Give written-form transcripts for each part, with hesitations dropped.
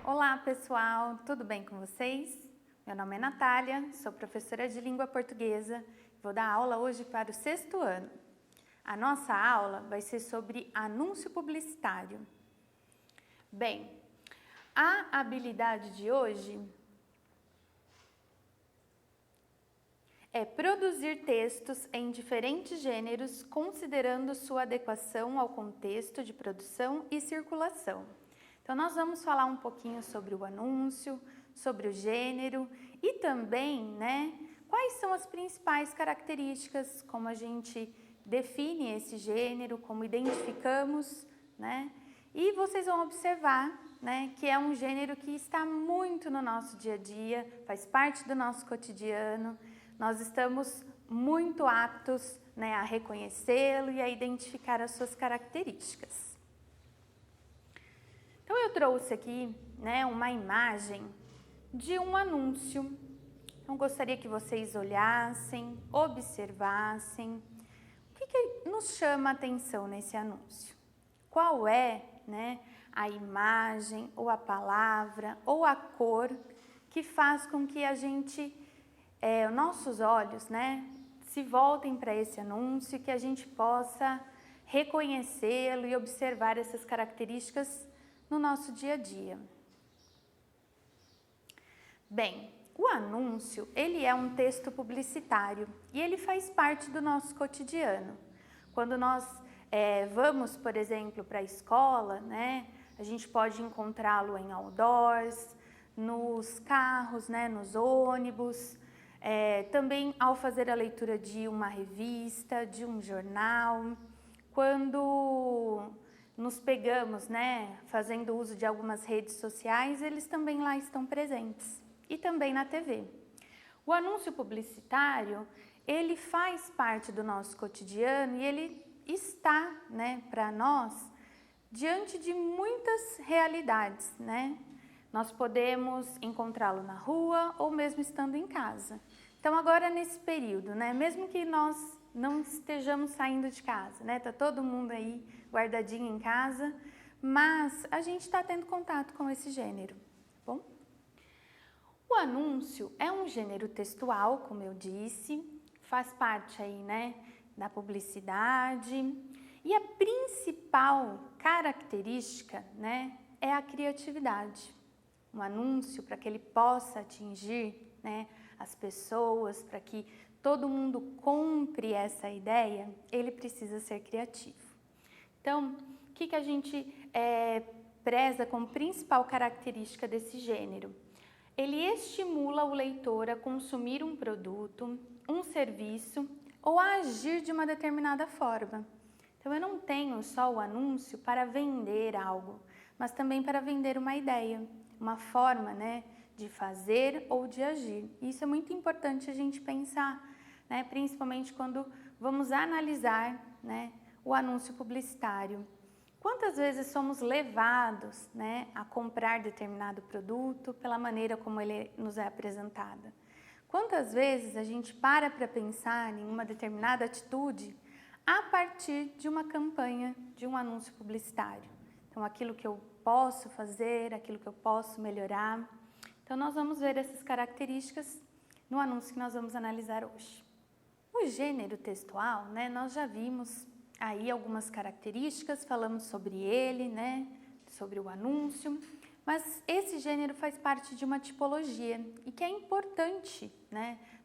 Olá pessoal, tudo bem com vocês? Meu nome é Natália, sou professora de língua portuguesa e vou dar aula hoje para o 6º ano. A nossa aula vai ser sobre anúncio publicitário. Bem, a habilidade de hoje é produzir textos em diferentes gêneros considerando sua adequação ao contexto de produção e circulação. Então, nós vamos falar um pouquinho sobre o anúncio, sobre o gênero e também, quais são as principais características, como a gente define esse gênero, como identificamos, E vocês vão observar, que é um gênero que está muito no nosso dia a dia, faz parte do nosso cotidiano. Nós estamos muito aptos, a reconhecê-lo e a identificar as suas características. Então, eu trouxe aqui, uma imagem de um anúncio. Então, gostaria que vocês olhassem, observassem. O que nos chama a atenção nesse anúncio? Qual é, a imagem, ou a palavra, ou a cor que faz com que a gente, nossos olhos, se voltem para esse anúncio e que a gente possa reconhecê-lo e observar essas características no nosso dia a dia. Bem, o anúncio, ele é um texto publicitário e ele faz parte do nosso cotidiano. Quando nós vamos, por exemplo, para a escola, a gente pode encontrá-lo em outdoors, nos carros, nos ônibus, também ao fazer a leitura de uma revista, de um jornal, quando nos pegamos, fazendo uso de algumas redes sociais, eles também lá estão presentes. E também na TV. O anúncio publicitário, ele faz parte do nosso cotidiano e ele está, para nós, diante de muitas realidades, Nós podemos encontrá-lo na rua ou mesmo estando em casa. Então, agora nesse período, mesmo que nós não estejamos saindo de casa, Tá todo mundo aí guardadinho em casa, mas a gente está tendo contato com esse gênero, tá bom? O anúncio é um gênero textual, como eu disse, faz parte aí, da publicidade e a principal característica, é a criatividade. Um anúncio, para que ele possa atingir, as pessoas, para que todo mundo compre essa ideia, ele precisa ser criativo. Então, o que a gente preza como principal característica desse gênero? Ele estimula o leitor a consumir um produto, um serviço ou a agir de uma determinada forma. Então, eu não tenho só o anúncio para vender algo, mas também para vender uma ideia, uma forma, de fazer ou de agir. Isso é muito importante a gente pensar, principalmente quando vamos analisar, o anúncio publicitário. Quantas vezes somos levados, a comprar determinado produto pela maneira como ele nos é apresentado? Quantas vezes a gente para pensar em uma determinada atitude a partir de uma campanha, de um anúncio publicitário? Então, aquilo que eu posso fazer, aquilo que eu posso melhorar. Então, nós vamos ver essas características no anúncio que nós vamos analisar hoje. O gênero textual, nós já vimos aí algumas características, falamos sobre ele, sobre o anúncio, mas esse gênero faz parte de uma tipologia e que é importante,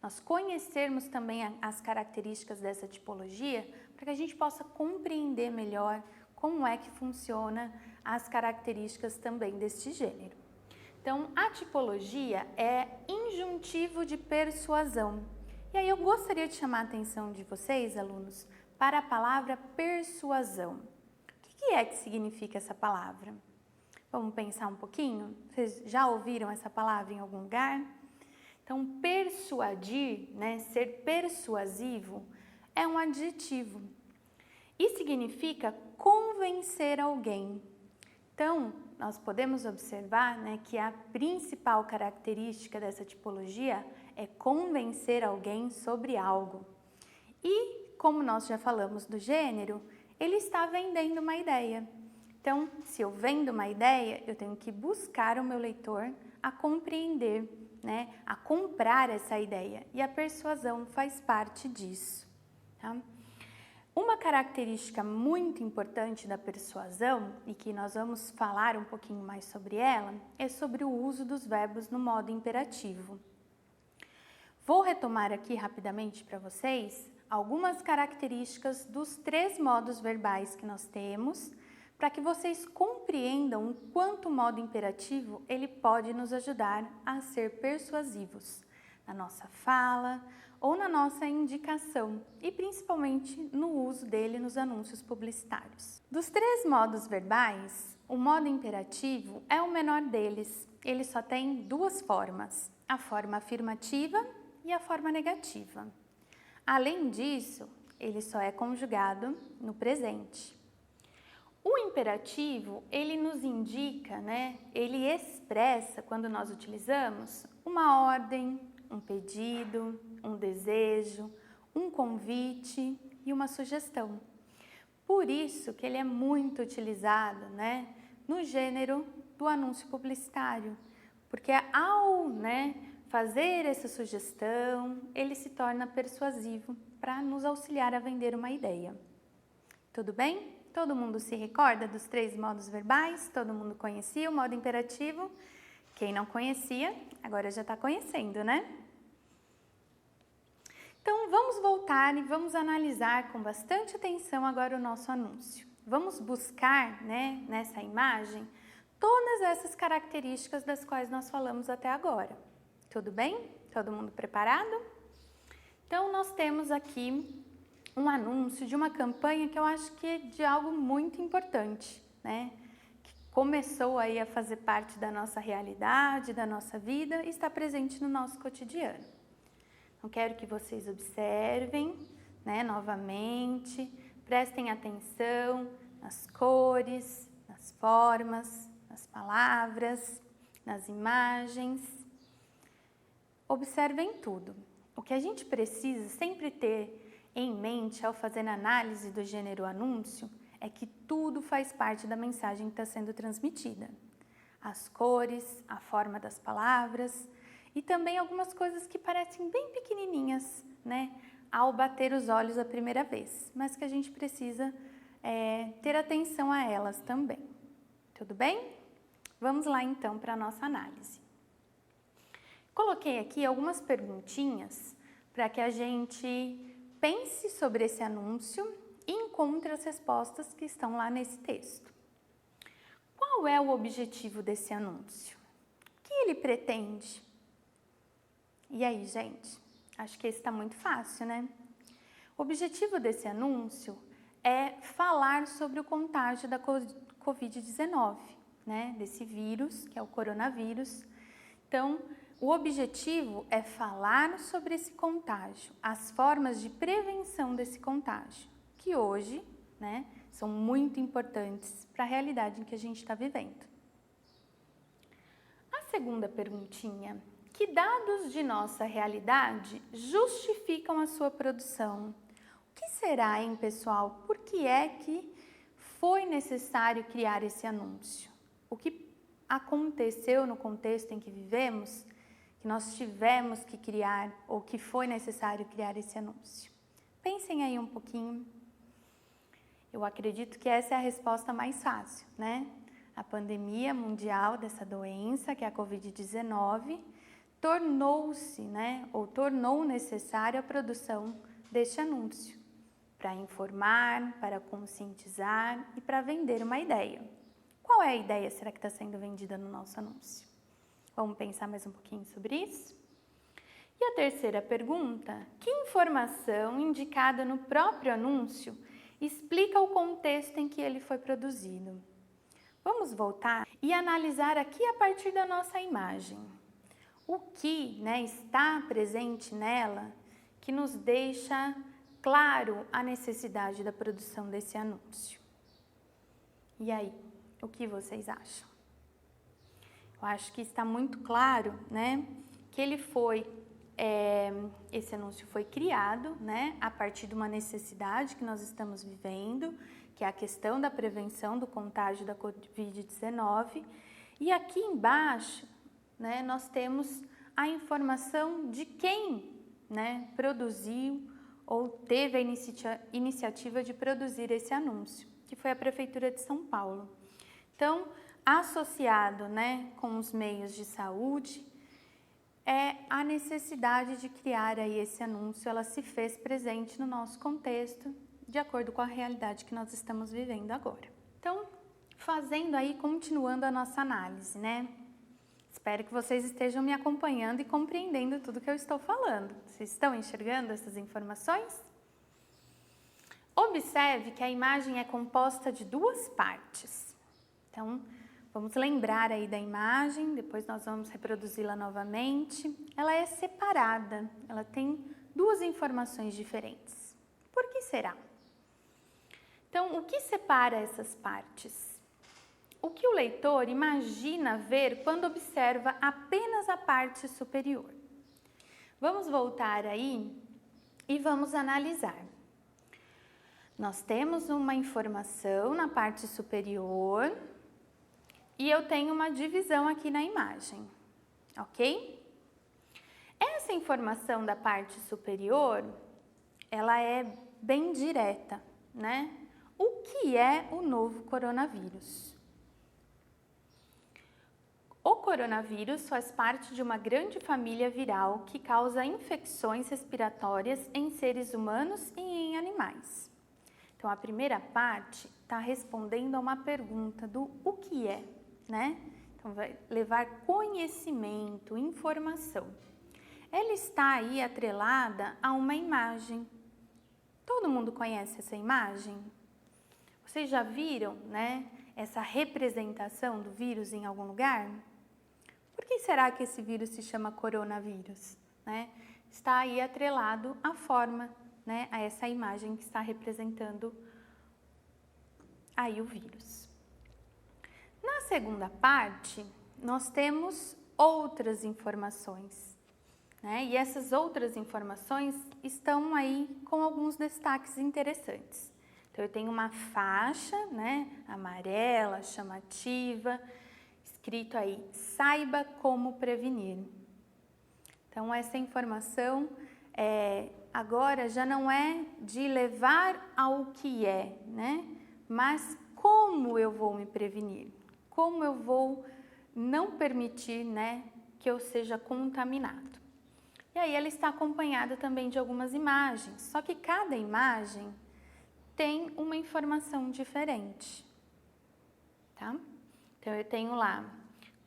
nós conhecermos também as características dessa tipologia para que a gente possa compreender melhor como é que funciona as características também deste gênero. Então, a tipologia é injuntivo de persuasão. E aí eu gostaria de chamar a atenção de vocês, alunos, para a palavra persuasão. O que é que significa essa palavra? Vamos pensar um pouquinho? Vocês já ouviram essa palavra em algum lugar? Então, persuadir, ser persuasivo, é um adjetivo e significa convencer alguém. Então, nós podemos observar, que a principal característica dessa tipologia é convencer alguém sobre algo. E, como nós já falamos do gênero, ele está vendendo uma ideia. Então, se eu vendo uma ideia, eu tenho que buscar o meu leitor a compreender, né, a comprar essa ideia. E a persuasão faz parte disso. Tá? Uma característica muito importante da persuasão, e que nós vamos falar um pouquinho mais sobre ela, é sobre o uso dos verbos no modo imperativo. Vou retomar aqui rapidamente para vocês algumas características dos 3 modos verbais que nós temos, para que vocês compreendam o quanto o modo imperativo ele pode nos ajudar a ser persuasivos na nossa fala ou na nossa indicação e principalmente no uso dele nos anúncios publicitários. Dos 3 modos verbais, o modo imperativo é o menor deles. Ele só tem 2 formas, a forma afirmativa e a forma negativa. Além disso, ele só é conjugado no presente. O imperativo, ele nos indica, né? Ele expressa, quando nós utilizamos, uma ordem, um pedido, um desejo, um convite e uma sugestão. Por isso que ele é muito utilizado, né, no gênero do anúncio publicitário, porque ao, né, fazer essa sugestão, ele se torna persuasivo para nos auxiliar a vender uma ideia. Tudo bem? Todo mundo se recorda dos 3 modos verbais? Todo mundo conhecia o modo imperativo? Quem não conhecia, agora já está conhecendo, né? Então, vamos voltar e vamos analisar com bastante atenção agora o nosso anúncio. Vamos buscar, né, nessa imagem, todas essas características das quais nós falamos até agora. Tudo bem? Todo mundo preparado? Então, nós temos aqui um anúncio de uma campanha que eu acho que é de algo muito importante, né? Que começou aí a fazer parte da nossa realidade, da nossa vida e está presente no nosso cotidiano. Então, quero que vocês observem, né, novamente, prestem atenção nas cores, nas formas, nas palavras, nas imagens. Observem tudo. O que a gente precisa sempre ter em mente ao fazer a análise do gênero anúncio é que tudo faz parte da mensagem que está sendo transmitida. As cores, a forma das palavras e também algumas coisas que parecem bem pequenininhas, né, ao bater os olhos a primeira vez, mas que a gente precisa ter atenção a elas também. Tudo bem? Vamos lá então para a nossa análise. Coloquei aqui algumas perguntinhas para que a gente pense sobre esse anúncio e encontre as respostas que estão lá nesse texto. Qual é o objetivo desse anúncio? O que ele pretende? E aí, gente? Acho que esse está muito fácil, né? O objetivo desse anúncio é falar sobre o contágio da Covid-19, né? Desse vírus, que é o coronavírus. Então, o objetivo é falar sobre esse contágio, as formas de prevenção desse contágio, que hoje, né, são muito importantes para a realidade em que a gente está vivendo. A segunda perguntinha: que dados de nossa realidade justificam a sua produção? O que será, hein, pessoal? Por que é que foi necessário criar esse anúncio? O que aconteceu no contexto em que vivemos que nós tivemos que criar ou que foi necessário criar esse anúncio? Pensem aí um pouquinho. Eu acredito que essa é a resposta mais fácil, né? A pandemia mundial dessa doença, que é a Covid-19, tornou-se, né, ou tornou necessária a produção deste anúncio para informar, para conscientizar e para vender uma ideia. Qual é a ideia será que está sendo vendida no nosso anúncio? Vamos pensar mais um pouquinho sobre isso? E a terceira pergunta: que informação indicada no próprio anúncio explica o contexto em que ele foi produzido? Vamos voltar e analisar aqui a partir da nossa imagem. O que, né, está presente nela que nos deixa claro a necessidade da produção desse anúncio? E aí, o que vocês acham? Eu acho que está muito claro, né, que ele foi, esse anúncio foi criado, né, a partir de uma necessidade que nós estamos vivendo, que é a questão da prevenção do contágio da Covid-19. E aqui embaixo, né, nós temos a informação de quem, né, produziu ou teve a iniciativa de produzir esse anúncio, que foi a Prefeitura de São Paulo. Então, associado, né, com os meios de saúde, é a necessidade de criar aí esse anúncio, ela se fez presente no nosso contexto, de acordo com a realidade que nós estamos vivendo agora. Então, fazendo aí, continuando a nossa análise, né? Espero que vocês estejam me acompanhando e compreendendo tudo que eu estou falando. Vocês estão enxergando essas informações? Observe que a imagem é composta de duas partes. Então, vamos lembrar aí da imagem, depois nós vamos reproduzi-la novamente. Ela é separada, ela tem duas informações diferentes. Por que será? Então, o que separa essas partes? O que o leitor imagina ver quando observa apenas a parte superior? Vamos voltar aí e vamos analisar. Nós temos uma informação na parte superior e eu tenho uma divisão aqui na imagem, ok? Essa informação da parte superior, ela é bem direta, né? O que é o novo coronavírus? O coronavírus faz parte de uma grande família viral que causa infecções respiratórias em seres humanos e em animais. Então, a primeira parte está respondendo a uma pergunta do o que é, né? Então, vai levar conhecimento, informação. Ela está aí atrelada a uma imagem. Todo mundo conhece essa imagem? Vocês já viram, né, essa representação do vírus em algum lugar? Por que será que esse vírus se chama coronavírus, né? Está aí atrelado à forma, né, a essa imagem que está representando aí o vírus. Na segunda parte, nós temos outras informações, né? E essas outras informações estão aí com alguns destaques interessantes. Então, eu tenho uma faixa, né, amarela, chamativa, escrito aí, saiba como prevenir. Então, essa informação agora já não é de levar ao que é, né? Mas como eu vou me prevenir? Como eu vou não permitir, né, que eu seja contaminado? E aí ela está acompanhada também de algumas imagens, só que cada imagem tem uma informação diferente, tá? Então, eu tenho lá,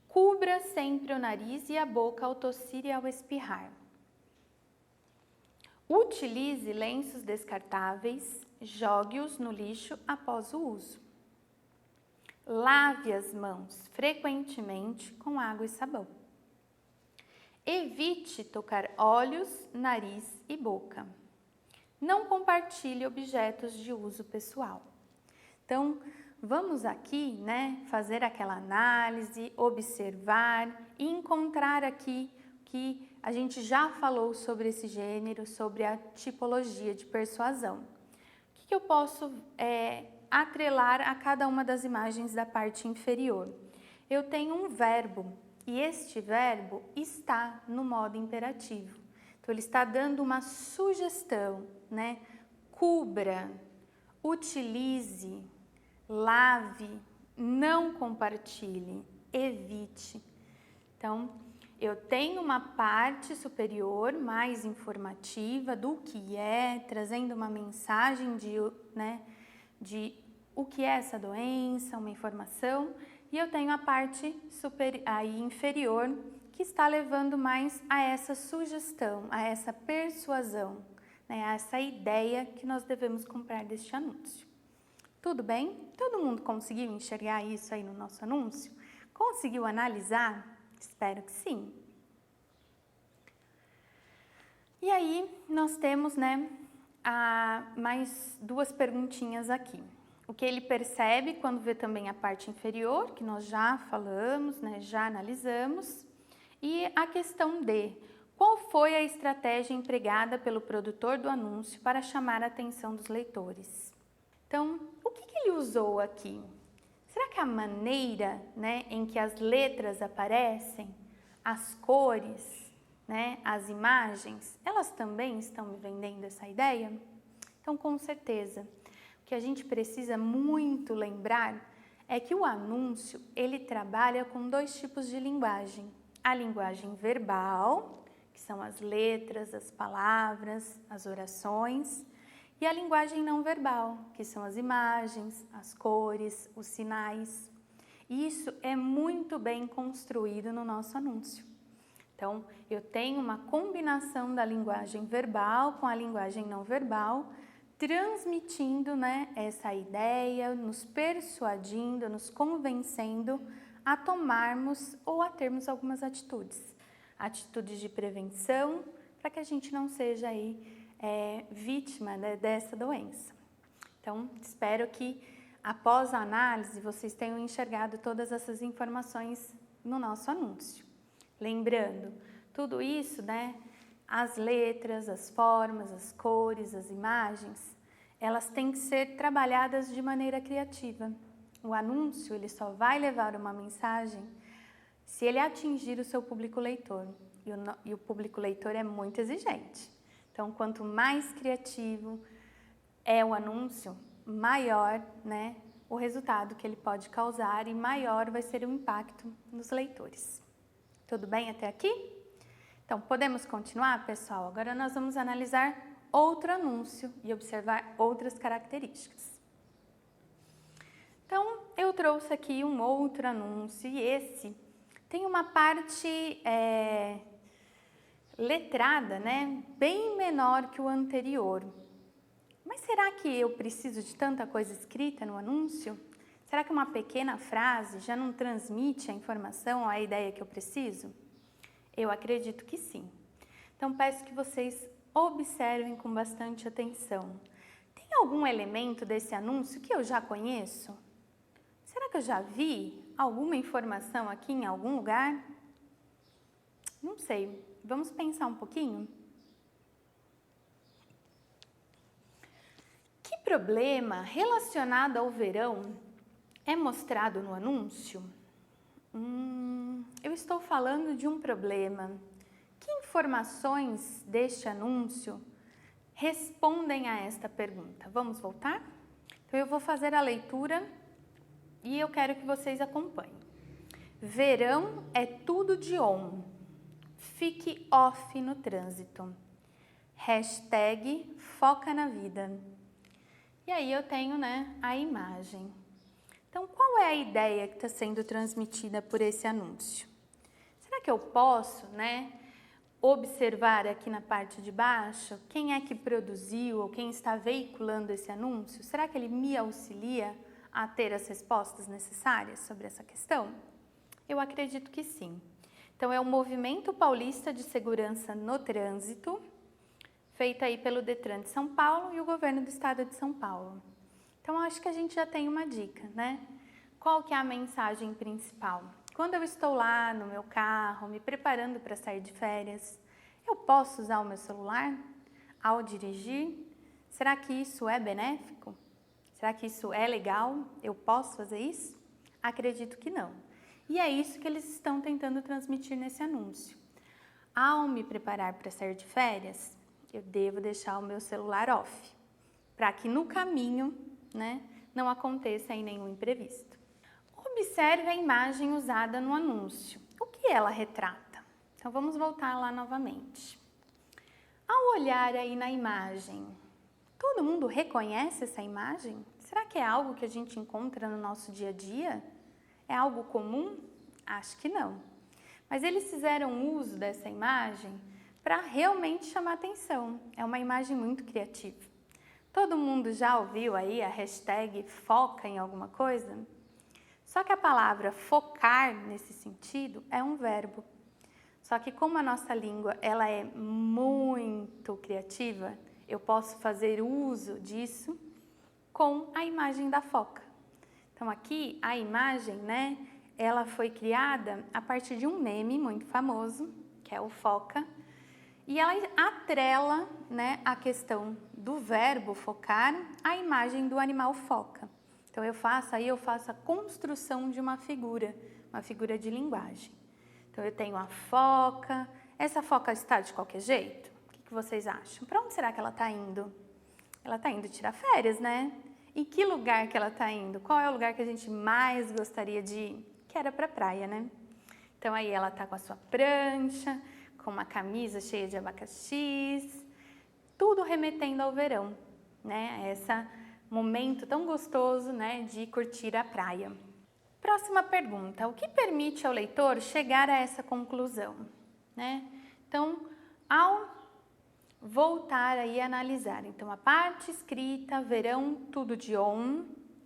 cubra sempre o nariz e a boca ao tossir e ao espirrar. Utilize lenços descartáveis, jogue-os no lixo após o uso. Lave as mãos frequentemente com água e sabão. Evite tocar olhos, nariz e boca. Não compartilhe objetos de uso pessoal. Então, vamos aqui, né, fazer aquela análise, observar e encontrar aqui que a gente já falou sobre esse gênero, sobre a tipologia de persuasão. O que eu posso atrelar a cada uma das imagens da parte inferior? Eu tenho um verbo e este verbo está no modo imperativo. Então, ele está dando uma sugestão, né? Cubra, utilize, lave, não compartilhe, evite. Então, eu tenho uma parte superior mais informativa do que é, trazendo uma mensagem de o que é essa doença, uma informação, e eu tenho a parte inferior que está levando mais a essa sugestão, a essa persuasão, né, a essa ideia que nós devemos comprar deste anúncio. Tudo bem? Todo mundo conseguiu enxergar isso aí no nosso anúncio? Conseguiu analisar? Espero que sim. E aí, nós temos, né, mais duas perguntinhas aqui. O que ele percebe quando vê também a parte inferior, que nós já falamos, né, já analisamos. E a questão D. Qual foi a estratégia empregada pelo produtor do anúncio para chamar a atenção dos leitores? Então, o que ele usou aqui? Será que a maneira, né, em que as letras aparecem, as cores, né, as imagens, elas também estão me vendendo essa ideia? Então, com certeza, o que a gente precisa muito lembrar é que o anúncio, ele trabalha com dois tipos de linguagem. A linguagem verbal, que são as letras, as palavras, as orações, e a linguagem não verbal, que são as imagens, as cores, os sinais. Isso é muito bem construído no nosso anúncio. Então, eu tenho uma combinação da linguagem verbal com a linguagem não verbal, transmitindo, né, essa ideia, nos persuadindo, nos convencendo a tomarmos ou a termos algumas atitudes. Atitudes de prevenção, para que a gente não seja aí vítima, né, dessa doença. Então, espero que após a análise vocês tenham enxergado todas essas informações no nosso anúncio. Lembrando, tudo isso, né, as letras, as formas, as cores, as imagens, elas têm que ser trabalhadas de maneira criativa. O anúncio, ele só vai levar uma mensagem se ele atingir o seu público leitor. E o público leitor é muito exigente. Então, quanto mais criativo é o anúncio, maior, né, o resultado que ele pode causar e maior vai ser o impacto nos leitores. Tudo bem até aqui? Então, podemos continuar, pessoal? Agora nós vamos analisar outro anúncio e observar outras características. Então, eu trouxe aqui um outro anúncio e esse tem uma parte letrada, né, bem menor que o anterior. Mas será que eu preciso de tanta coisa escrita no anúncio? Será que uma pequena frase já não transmite a informação, a ideia que eu preciso? Eu acredito que sim. Então, peço que vocês observem com bastante atenção. Tem algum elemento desse anúncio que eu já conheço? Será que eu já vi alguma informação aqui em algum lugar? Não sei. Vamos pensar um pouquinho? Que problema relacionado ao verão é mostrado no anúncio? Eu estou falando de um problema. Que informações deste anúncio respondem a esta pergunta? Vamos voltar? Então, eu vou fazer a leitura e eu quero que vocês acompanhem. Verão é tudo de on. Fique off no trânsito. Hashtag foca na vida. E aí eu tenho, né, a imagem. Então, qual é a ideia que está sendo transmitida por esse anúncio? Será que eu posso, né, observar aqui na parte de baixo quem é que produziu ou quem está veiculando esse anúncio? Será que ele me auxilia a ter as respostas necessárias sobre essa questão? Eu acredito que sim. Então, é o Movimento Paulista de Segurança no Trânsito, feita aí pelo Detran de São Paulo e o Governo do Estado de São Paulo. Então, acho que a gente já tem uma dica, né? Qual que é a mensagem principal? Quando eu estou lá no meu carro, me preparando para sair de férias, eu posso usar o meu celular ao dirigir? Será que isso é benéfico? Será que isso é legal? Eu posso fazer isso? Acredito que não. E é isso que eles estão tentando transmitir nesse anúncio. Ao me preparar para sair de férias, eu devo deixar o meu celular off, para que no caminho, né, não aconteça aí nenhum imprevisto. Observe a imagem usada no anúncio. O que ela retrata? Então, vamos voltar lá novamente. Ao olhar aí na imagem, todo mundo reconhece essa imagem? Será que é algo que a gente encontra no nosso dia a dia? É algo comum? Acho que não. Mas eles fizeram uso dessa imagem para realmente chamar atenção. É uma imagem muito criativa. Todo mundo já ouviu aí a hashtag foca em alguma coisa? Só que a palavra focar, nesse sentido, é um verbo. Só que como a nossa língua ela é muito criativa, eu posso fazer uso disso com a imagem da foca. Então aqui a imagem, né, ela foi criada a partir de um meme muito famoso, que é o Foca, e ela atrela, né, a questão do verbo focar à imagem do animal foca. Então eu faço a construção de uma figura de linguagem. Então eu tenho a foca. Essa foca está de qualquer jeito? O que vocês acham? Para onde será que ela está indo? Ela está indo tirar férias, né? Em que lugar que ela está indo? Qual é o lugar que a gente mais gostaria de ir? Que era para a praia, né? Então aí ela está com a sua prancha, com uma camisa cheia de abacaxis, tudo remetendo ao verão, né? Esse momento tão gostoso, né, de curtir a praia. Próxima pergunta: o que permite ao leitor chegar a essa conclusão, né? Então, ao voltar aí a analisar, então a parte escrita, verão, tudo de on,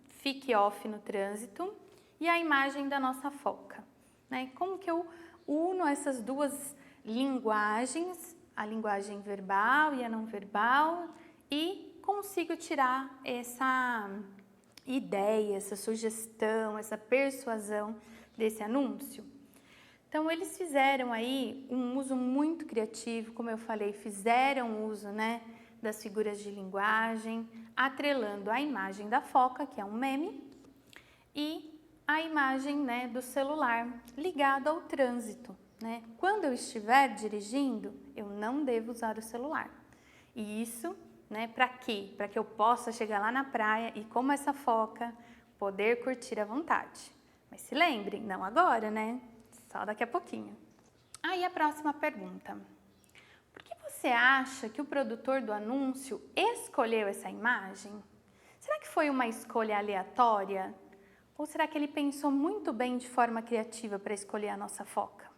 fique off no trânsito e a imagem da nossa foca, né? Como que eu uno essas duas linguagens, a linguagem verbal e a não verbal, e consigo tirar essa ideia, essa sugestão, essa persuasão desse anúncio? Então, eles fizeram aí um uso muito criativo, como eu falei, fizeram uso, né, das figuras de linguagem, atrelando a imagem da foca, que é um meme, e a imagem, né, do celular ligado ao trânsito, né? Quando eu estiver dirigindo, eu não devo usar o celular. E isso, né, para quê? Para que eu possa chegar lá na praia e, como essa foca, poder curtir à vontade. Mas se lembrem, não agora, né? Só daqui a pouquinho. Aí a próxima pergunta: por que você acha que o produtor do anúncio escolheu essa imagem? Será que foi uma escolha aleatória? Ou será que ele pensou muito bem de forma criativa para escolher a nossa foca?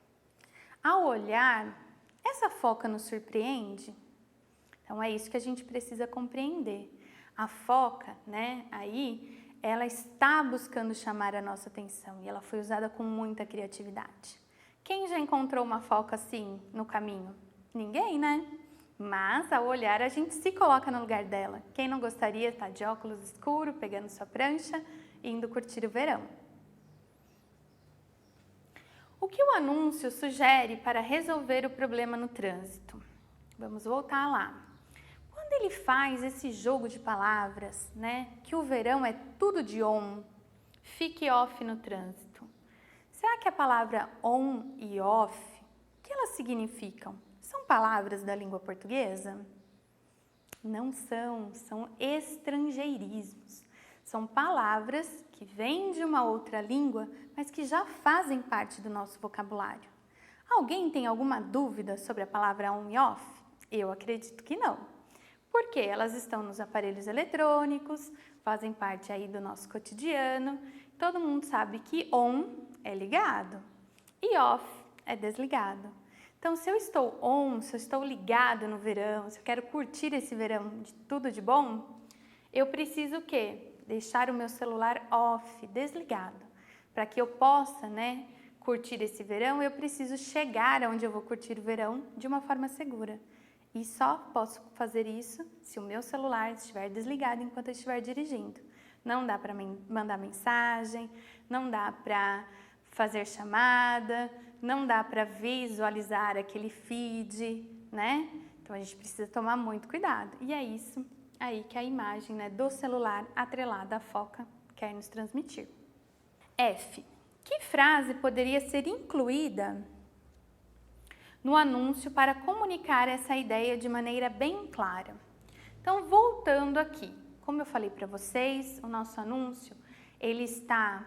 Ao olhar, essa foca nos surpreende? Então é isso que a gente precisa compreender. A foca, né, aí, ela está buscando chamar a nossa atenção e ela foi usada com muita criatividade. Quem já encontrou uma foca assim no caminho? Ninguém, né? Mas ao olhar a gente se coloca no lugar dela. Quem não gostaria de estar de óculos escuros, pegando sua prancha e indo curtir o verão? O que o anúncio sugere para resolver o problema no trânsito? Vamos voltar lá. Quando ele faz esse jogo de palavras, né, que o verão é tudo de on, fique off no trânsito. Será que a palavra on e off, o que elas significam? São palavras da língua portuguesa? Não são, são estrangeirismos. São palavras que vêm de uma outra língua, mas que já fazem parte do nosso vocabulário. Alguém tem alguma dúvida sobre a palavra on e off? Eu acredito que não. Porque elas estão nos aparelhos eletrônicos, fazem parte aí do nosso cotidiano. Todo mundo sabe que on é ligado e off é desligado. Então, se eu estou on, se eu estou ligado no verão, se eu quero curtir esse verão de tudo de bom, eu preciso o quê? Deixar o meu celular off, desligado. Para que eu possa, né, curtir esse verão, eu preciso chegar onde eu vou curtir o verão de uma forma segura. E só posso fazer isso se o meu celular estiver desligado enquanto eu estiver dirigindo. Não dá para mandar mensagem, não dá para fazer chamada, não dá para visualizar aquele feed, né? Então a gente precisa tomar muito cuidado. E é isso aí que a imagem, né, do celular atrelada à foca quer nos transmitir. F. Que frase poderia ser incluída no anúncio para comunicar essa ideia de maneira bem clara? Então, voltando aqui, como eu falei para vocês, o nosso anúncio, ele está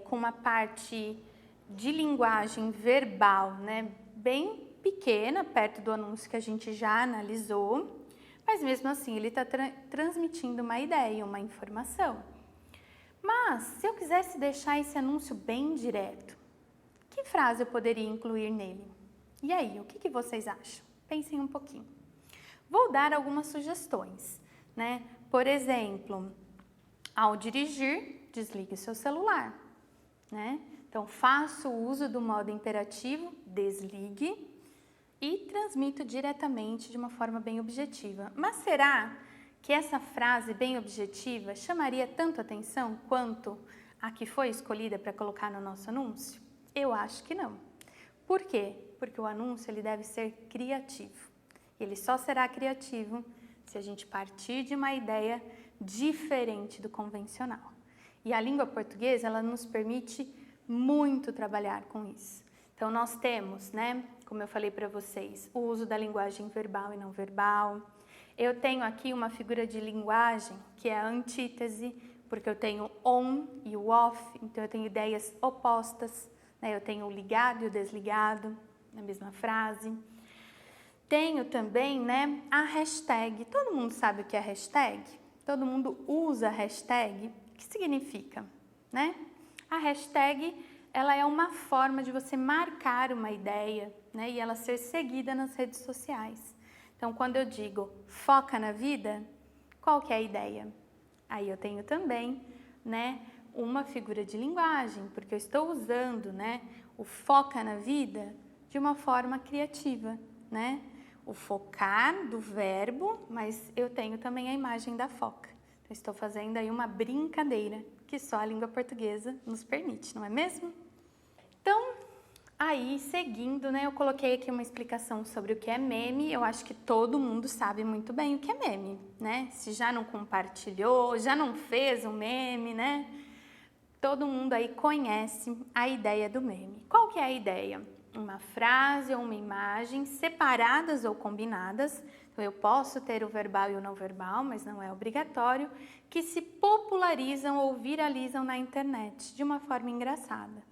com uma parte de linguagem verbal, né, bem pequena, perto do anúncio que a gente já analisou, mas mesmo assim ele está transmitindo uma ideia, uma informação. Mas, se eu quisesse deixar esse anúncio bem direto, que frase eu poderia incluir nele? E aí, o que vocês acham? Pensem um pouquinho. Vou dar algumas sugestões, né? Por exemplo, ao dirigir, desligue seu celular, né? Então, faça o uso do modo imperativo, desligue, e transmito diretamente de uma forma bem objetiva. Mas será que essa frase bem objetiva chamaria tanto atenção quanto a que foi escolhida para colocar no nosso anúncio? Eu acho que não. Por quê? Porque o anúncio ele deve ser criativo. Ele só será criativo se a gente partir de uma ideia diferente do convencional. E a língua portuguesa, ela nos permite muito trabalhar com isso. Então, nós temos, né, como eu falei para vocês, o uso da linguagem verbal e não verbal. Eu tenho aqui uma figura de linguagem que é a antítese, porque eu tenho on e o off, então eu tenho ideias opostas, né? Eu tenho o ligado e o desligado na mesma frase. Tenho também, né, a hashtag. Todo mundo sabe o que é hashtag? Todo mundo usa a hashtag? O que significa, né? A hashtag, ela é uma forma de você marcar uma ideia, né, e ela ser seguida nas redes sociais. Então, quando eu digo foca na vida, qual que é a ideia? Aí eu tenho também, né, uma figura de linguagem, porque eu estou usando, né, o foca na vida de uma forma criativa, né? O focar do verbo, mas eu tenho também a imagem da foca. Então, estou fazendo aí uma brincadeira que só a língua portuguesa nos permite, não é mesmo? Então, aí, seguindo, né, eu coloquei aqui uma explicação sobre o que é meme. Eu acho que todo mundo sabe muito bem o que é meme, né? Se já não compartilhou, já não fez um meme, né? Todo mundo aí conhece a ideia do meme. Qual que é a ideia? Uma frase ou uma imagem separadas ou combinadas. Então, eu posso ter o verbal e o não verbal, mas não é obrigatório, que se popularizam ou viralizam na internet de uma forma engraçada.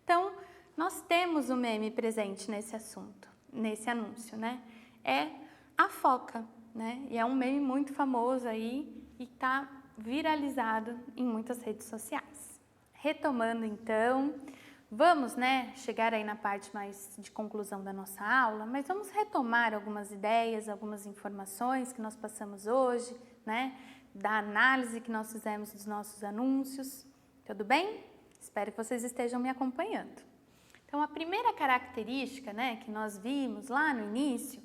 Então, nós temos o meme presente nesse assunto, nesse anúncio, né? É a foca, né? E é um meme muito famoso aí e está viralizado em muitas redes sociais. Retomando então, vamos, né, chegar aí na parte mais de conclusão da nossa aula, mas vamos retomar algumas ideias, algumas informações que nós passamos hoje, né? Da análise que nós fizemos dos nossos anúncios. Tudo bem? Espero que vocês estejam me acompanhando. Então, a primeira característica, né, que nós vimos lá no início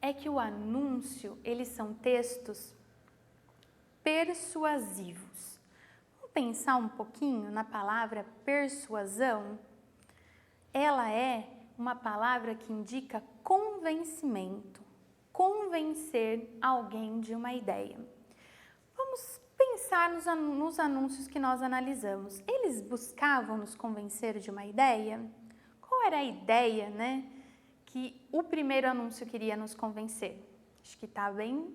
é que o anúncio, eles são textos persuasivos. Vamos pensar um pouquinho na palavra persuasão? Ela é uma palavra que indica convencimento, convencer alguém de uma ideia. Vamos pensar nos anúncios que nós analisamos. Eles buscavam nos convencer de uma ideia? Qual era a ideia, né, que o primeiro anúncio queria nos convencer? Acho que está bem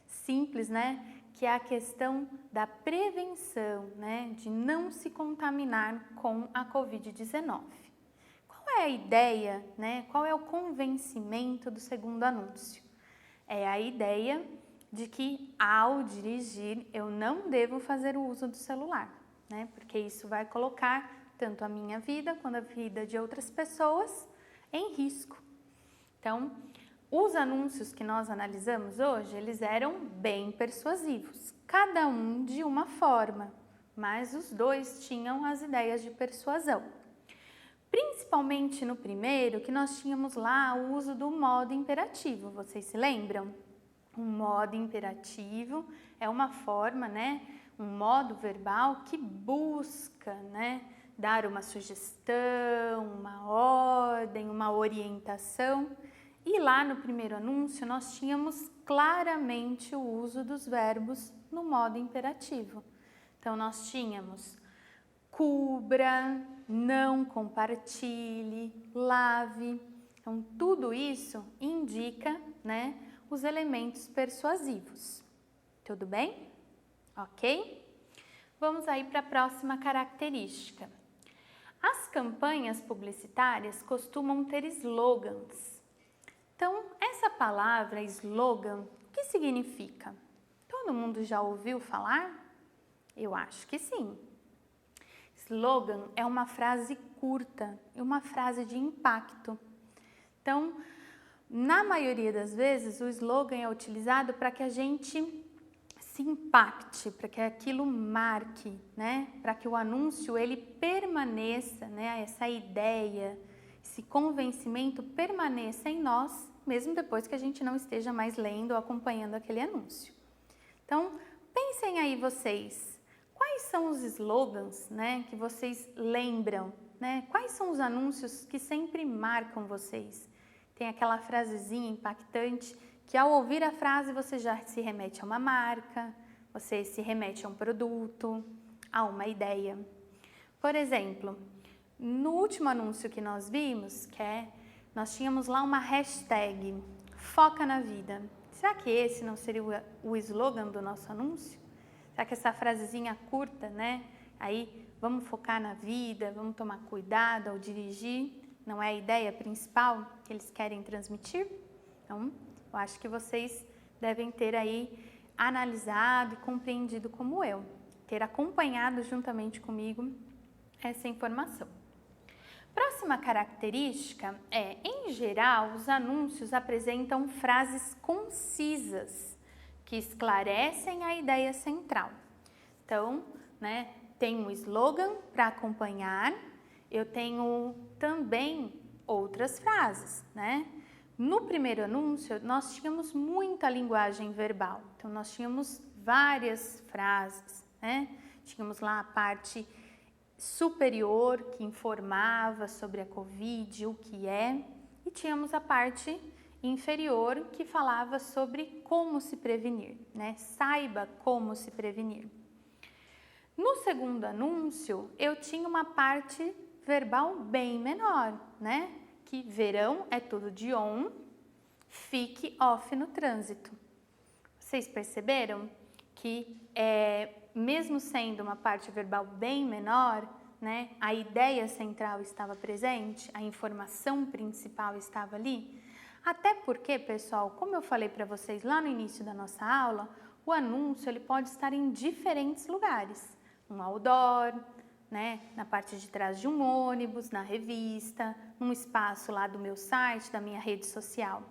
simples, né, que é a questão da prevenção, né, de não se contaminar com a Covid-19. Qual é a ideia, né, qual é o convencimento do segundo anúncio? É a ideia de que ao dirigir eu não devo fazer o uso do celular, né, porque isso vai colocar tanto a minha vida quanto a vida de outras pessoas em risco. Então, os anúncios que nós analisamos hoje, eles eram bem persuasivos, cada um de uma forma, mas os dois tinham as ideias de persuasão. Principalmente no primeiro, que nós tínhamos lá o uso do modo imperativo, vocês se lembram? O modo imperativo é uma forma, né, um modo verbal que busca, né, dar uma sugestão, uma ordem, uma orientação. E lá no primeiro anúncio nós tínhamos claramente o uso dos verbos no modo imperativo. Então nós tínhamos cubra, não compartilhe, lave. Então tudo isso indica, né, os elementos persuasivos. Tudo bem? Ok? Vamos aí para a próxima característica. As campanhas publicitárias costumam ter slogans. Então, essa palavra slogan, o que significa? Todo mundo já ouviu falar? Eu acho que sim. Slogan é uma frase curta e uma frase de impacto. Então, na maioria das vezes, o slogan é utilizado para que a gente se impacte, para que aquilo marque, né? Para que o anúncio ele permaneça, né? Essa ideia, esse convencimento permaneça em nós, mesmo depois que a gente não esteja mais lendo ou acompanhando aquele anúncio. Então, pensem aí vocês, quais são os slogans, né, que vocês lembram, né? Quais são os anúncios que sempre marcam vocês? Tem aquela frasezinha impactante que ao ouvir a frase você já se remete a uma marca, você se remete a um produto, a uma ideia. Por exemplo, no último anúncio que nós vimos, nós tínhamos lá uma hashtag, Foca na Vida. Será que esse não seria o slogan do nosso anúncio? Será que essa frasezinha curta, né? Aí, vamos focar na vida, vamos tomar cuidado ao dirigir, não é a ideia principal que eles querem transmitir? Então, eu acho que vocês devem ter aí analisado e compreendido como eu, ter acompanhado juntamente comigo essa informação. Próxima característica é, em geral, os anúncios apresentam frases concisas que esclarecem a ideia central. Então, né, tem um slogan para acompanhar, eu tenho também outras frases, né? No primeiro anúncio, nós tínhamos muita linguagem verbal, então nós tínhamos várias frases, né? Tínhamos lá a parte superior, que informava sobre a Covid, o que é, e tínhamos a parte inferior, que falava sobre como se prevenir, né? Saiba como se prevenir. No segundo anúncio, eu tinha uma parte verbal bem menor, né? Que verão é tudo de on, fique off no trânsito. Vocês perceberam que mesmo sendo uma parte verbal bem menor, né, a ideia central estava presente, a informação principal estava ali? Até porque, pessoal, como eu falei para vocês lá no início da nossa aula, o anúncio ele pode estar em diferentes lugares. Um outdoor, né, na parte de trás de um ônibus, na revista, num espaço lá do meu site, da minha rede social.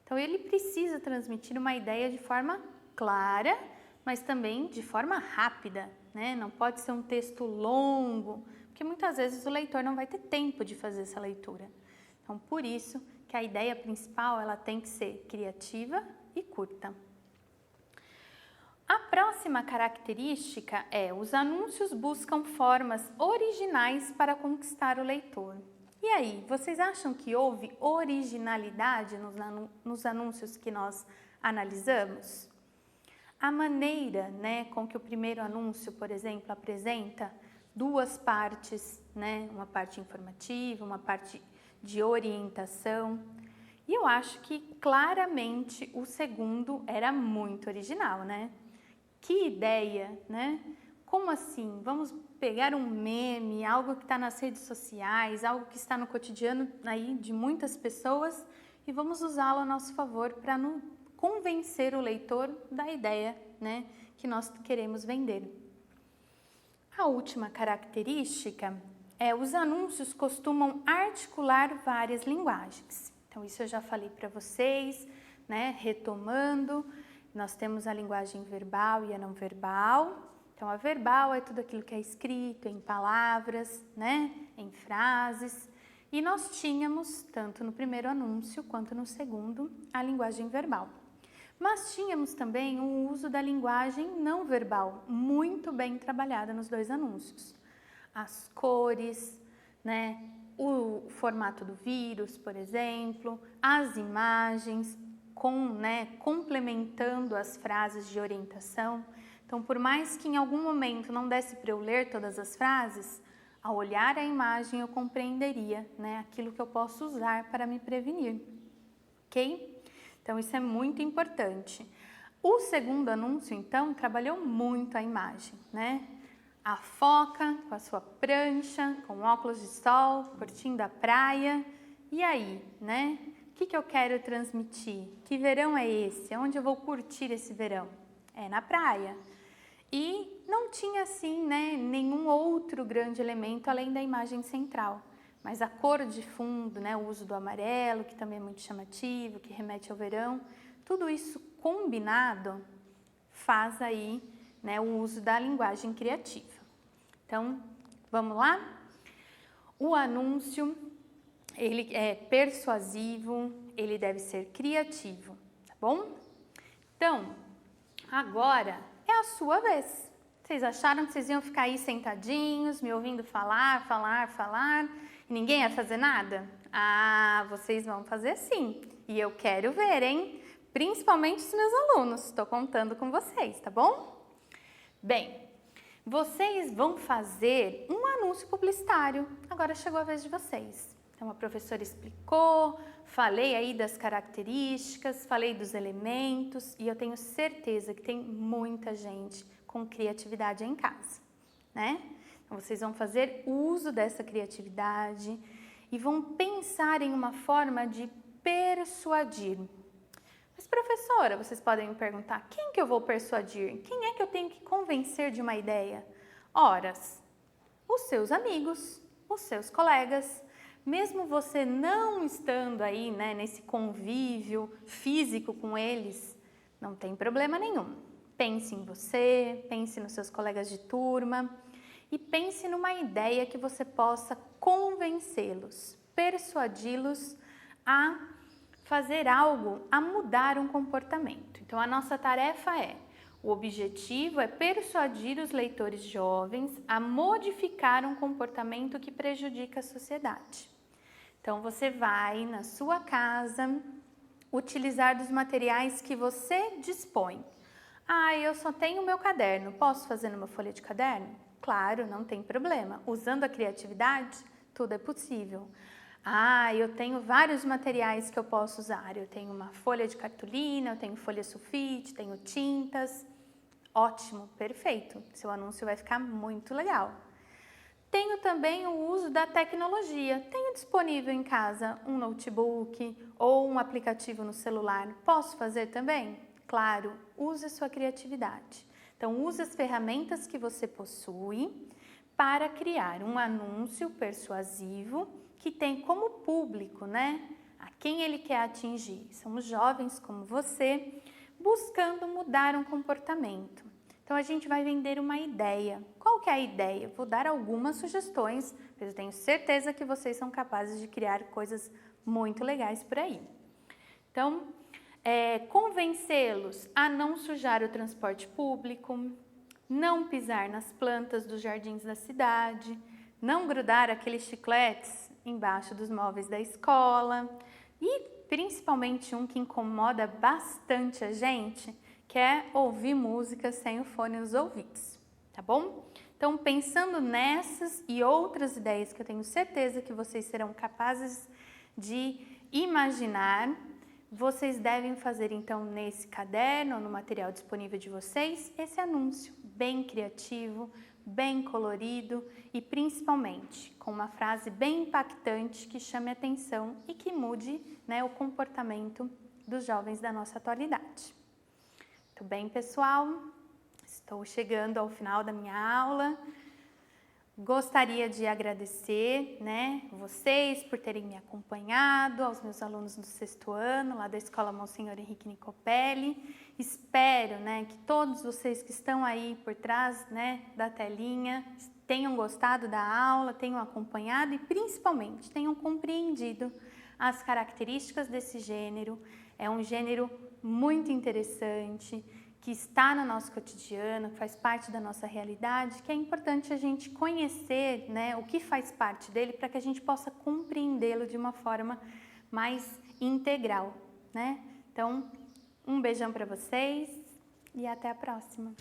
Então, ele precisa transmitir uma ideia de forma clara, mas também de forma rápida, né? Não pode ser um texto longo, porque muitas vezes o leitor não vai ter tempo de fazer essa leitura. Então, por isso que a ideia principal ela tem que ser criativa e curta. A próxima característica é os anúncios buscam formas originais para conquistar o leitor. E aí, vocês acham que houve originalidade nos anúncios que nós analisamos? A maneira, né, com que o primeiro anúncio, por exemplo, apresenta duas partes, né, uma parte informativa, uma parte de orientação. E eu acho que claramente o segundo era muito original, né? Que ideia, né? Como assim? Vamos pegar um meme, algo que está nas redes sociais, algo que está no cotidiano aí de muitas pessoas e vamos usá-lo a nosso favor para convencer o leitor da ideia, né, que nós queremos vender. A última característica é os anúncios costumam articular várias linguagens. Então, isso eu já falei para vocês, né, retomando, nós temos a linguagem verbal e a não verbal. Então, a verbal é tudo aquilo que é escrito em palavras, né, em frases. E nós tínhamos, tanto no primeiro anúncio quanto no segundo, a linguagem verbal. Mas tínhamos também o uso da linguagem não verbal, muito bem trabalhada nos dois anúncios. As cores, né, o formato do vírus, por exemplo, as imagens, complementando as frases de orientação. Então, por mais que em algum momento não desse para eu ler todas as frases, ao olhar a imagem eu compreenderia, né, aquilo que eu posso usar para me prevenir, ok? Então, isso é muito importante. O segundo anúncio, então, trabalhou muito a imagem, né? A foca com a sua prancha, com óculos de sol, curtindo a praia. E aí, né? O que eu quero transmitir? Que verão é esse? Onde eu vou curtir esse verão? É na praia. E não tinha, assim, né, nenhum outro grande elemento além da imagem central. Mas a cor de fundo, né, o uso do amarelo, que também é muito chamativo, que remete ao verão, tudo isso combinado faz aí, né, o uso da linguagem criativa. Então, vamos lá? O anúncio, ele é persuasivo, ele deve ser criativo, tá bom? Então, agora é a sua vez. Vocês acharam que vocês iam ficar aí sentadinhos, me ouvindo falar, e ninguém ia fazer nada? Ah, vocês vão fazer sim. E eu quero ver, hein? Principalmente os meus alunos. Estou contando com vocês, tá bom? Bem, vocês vão fazer um anúncio publicitário. Agora chegou a vez de vocês. Então, a professora explicou, falei aí das características, falei dos elementos e eu tenho certeza que tem muita gente com criatividade em casa, né? Então, vocês vão fazer uso dessa criatividade e vão pensar em uma forma de persuadir. Mas, professora, vocês podem me perguntar, quem que eu vou persuadir? Quem é que eu tenho que convencer de uma ideia? Ora, os seus amigos, os seus colegas. Mesmo você não estando aí, né, nesse convívio físico com eles, não tem problema nenhum. Pense em você, pense nos seus colegas de turma e pense numa ideia que você possa convencê-los, persuadi-los a fazer algo, a mudar um comportamento. Então, a nossa tarefa o objetivo é persuadir os leitores jovens a modificar um comportamento que prejudica a sociedade. Então, você vai na sua casa utilizar dos materiais que você dispõe. Ah, eu só tenho o meu caderno, posso fazer numa folha de caderno? Claro, não tem problema. Usando a criatividade, tudo é possível. Ah, eu tenho vários materiais que eu posso usar. Eu tenho uma folha de cartolina, eu tenho folha sulfite, tenho tintas. Ótimo, perfeito. Seu anúncio vai ficar muito legal. Tenho também o uso da tecnologia. Tenho disponível em casa um notebook ou um aplicativo no celular. Posso fazer também? Claro, use a sua criatividade. Então, use as ferramentas que você possui para criar um anúncio persuasivo que tem como público, né, a quem ele quer atingir. São os jovens como você, buscando mudar um comportamento. Então, a gente vai vender uma ideia. Qual que é a ideia? Vou dar algumas sugestões, mas eu tenho certeza que vocês são capazes de criar coisas muito legais por aí. Então, convencê-los a não sujar o transporte público, não pisar nas plantas dos jardins da cidade, não grudar aqueles chicletes embaixo dos móveis da escola e, principalmente, um que incomoda bastante a gente, que é ouvir música sem o fone nos ouvidos, tá bom? Então, pensando nessas e outras ideias que eu tenho certeza que vocês serão capazes de imaginar, vocês devem fazer, então, nesse caderno ou no material disponível de vocês, esse anúncio bem criativo, bem colorido e, principalmente, com uma frase bem impactante que chame a atenção e que mude, né, o comportamento dos jovens da nossa atualidade. Muito bem, pessoal? Estou chegando ao final da minha aula. Gostaria de agradecer, né, vocês por terem me acompanhado, aos meus alunos do 6º ano, lá da Escola Monsenhor Henrique Nicopelli. Espero, né, que todos vocês que estão aí por trás, né, da telinha tenham gostado da aula, tenham acompanhado e, principalmente, tenham compreendido as características desse gênero. É um gênero muito interessante, que está no nosso cotidiano, que faz parte da nossa realidade, que é importante a gente conhecer, né, o que faz parte dele para que a gente possa compreendê-lo de uma forma mais integral, né? Então, um beijão para vocês e até a próxima!